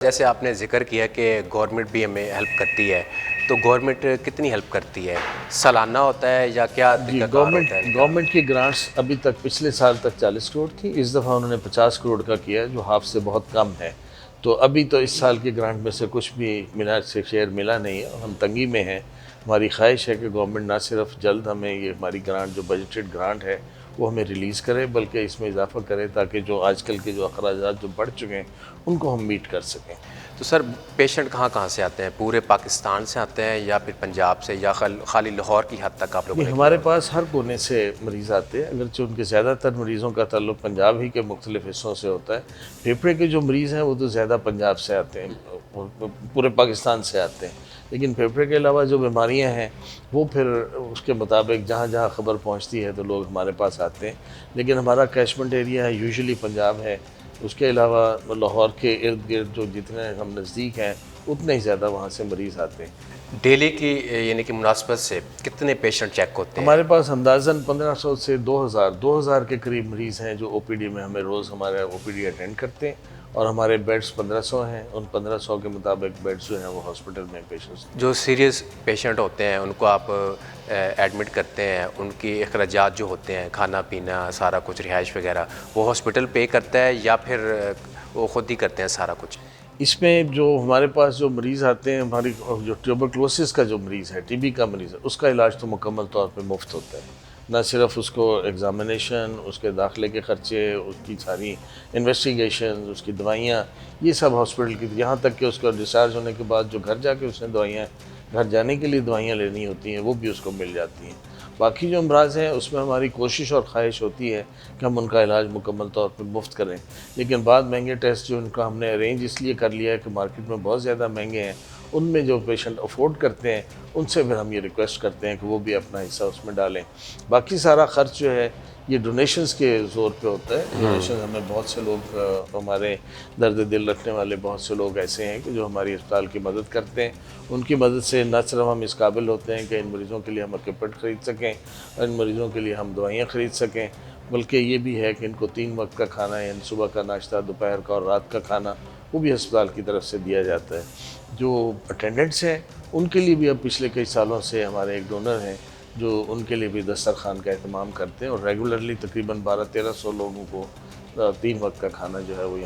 जैसे आपने ज़िक्र किया कि गवर्नमेंट भी हमें हेल्प करती है, तो गवर्नमेंट कितनी हेल्प करती है? सालाना होता है या क्या जी, तरीक़ाकार गवर्नमेंट होता है इनका? गवर्नमेंट की ग्रांट्स अभी तक पिछले साल तक 40 करोड़ थी, इस दफ़ा उन्होंने 50 करोड़ का किया है, जो हाफ से बहुत कम है। तो अभी तो इस साल की ग्रांट में से कुछ भी मिना से शेयर मिला नहीं है और हम तंगी में हैं। हमारी ख्वाहिश है कि गवर्नमेंट ना सिर्फ जल्द हमें ये हमारी ग्रांट जो बजटेड ग्रांट है, वो हमें रिलीज़ करे, बल्कि इसमें इजाफ़ा करे ताकि जो आजकल के जो अखराजात जो बढ़ चुके हैं, उनको हम मीट कर सकें। तो सर पेशेंट कहाँ-कहाँ से आते हैं? पूरे पाकिस्तान से आते हैं या फिर पंजाब से या खाली लाहौर की हद तक आप लोगों जी, ने किया हमारे हुआ है? पास हर कोने से मरीज़ आते हैं, अगरचे उनके ज़्यादातर मरीज़ों का ताल्लुक पंजाब ही के मुख्तलिफ़ हिस्सों से होता है। फेफड़े के जो मरीज़ हैं वो तो ज़्यादा पंजाब से आते हैं, पूरे पाकिस्तान से आते हैं। लेकिन फेफड़े के अलावा जो बीमारियाँ हैं वो फिर उसके मुताबिक जहाँ-जहाँ ख़बर पहुँचती है तो लोग हमारे पास आते हैं। लेकिन हमारा कैचमेंट एरिया है यूजुअली पंजाब है, उसके अलावा लाहौर के इर्द-गिर्द जो जितने हम नज़दीक हैं, उतने ही ज़्यादा वहाँ से मरीज़ आते हैं। डेली की यानी कि मुनासबत से कितने पेशेंट चेक होते हैं? हमारे पास अंदाज़न 1500 से 2000 के करीब मरीज़ हैं जो ओपीडी में हमें रोज़ हमारे ओपीडी अटेंड करते हैं और हमारे बेड्स 1500 हैं। उन 1500 के मुताबिक बेड्स जो हैं वो हॉस्पिटल में पेशेंट्स। जो सीरियस पेशेंट होते हैं उनको आप एडमिट करते हैं, उनकी अखराजात जो होते हैं, खाना-पीना, सारा कुछ, रिहाइश वग़ैरह, वो हॉस्पिटल पे करता है या फिर वो खुद ही करते हैं सारा कुछ? इसमें जो हमारे पास जो मरीज़ आते हैं, हमारी जो ट्यूबरकुलोसिस का जो मरीज़ है, टीबी का मरीज़ है, उसका इलाज तो मुकम्मल तौर पे मुफ्त होता है। ना सिर्फ उसको एग्ज़ामिनेशन, उसके दाखिले के ख़र्चे, उसकी सारी इन्वेस्टिगेशन, उसकी दवाइयाँ, ये सब हॉस्पिटल की, यहाँ तक कि उसका डिस्चार्ज होने के बाद जो घर जाके उसने दवाइयाँ, घर जाने के लिए दवाइयाँ लेनी होती हैं, वो भी उसको मिल जाती हैं। बाकी जो अमराज़ हैं उसमें हमारी कोशिश और ख्वाहिश होती है कि हम उनका इलाज मुकम्मल तौर पर मुफ्त करें। लेकिन बाद महंगे टेस्ट जो उनका हमने अरेंज इसलिए कर लिया है कि मार्केट में बहुत ज़्यादा महंगे हैं, उनमें जो पेशेंट अफोर्ड करते हैं उनसे फिर हम ये रिक्वेस्ट करते हैं कि वो भी अपना हिस्सा उसमें डालें। बाकी सारा ख़र्च जो है ये डोनेशंस के ज़ोर पे होता है। डोनेशन हमें बहुत से लोग हमारे दर्द दिल रखने वाले बहुत से लोग ऐसे हैं कि जो हमारी अस्पताल की मदद करते हैं। उनकी मदद से न सिर्फ हम इस काबिल होते हैं कि इन मरीज़ों के लिए हम इक्विपमेंट ख़रीद सकें और इन मरीज़ों के लिए हम दवाइयाँ ख़रीद सकें, बल्कि ये भी है कि इनको 3 वक्त का खाना, यानी सुबह का नाश्ता, दोपहर का और रात का खाना, वो भी अस्पताल की तरफ से दिया जाता है। जो अटेंडेंट्स हैं उनके लिए भी अब पिछले कई सालों से हमारे एक डोनर हैं जो उनके लिए भी दस्तरखान का अहतमाम करते हैं और रेगुलरली तकरीबन 1200-1300 लोगों को 3 वक्त का खाना जो है वो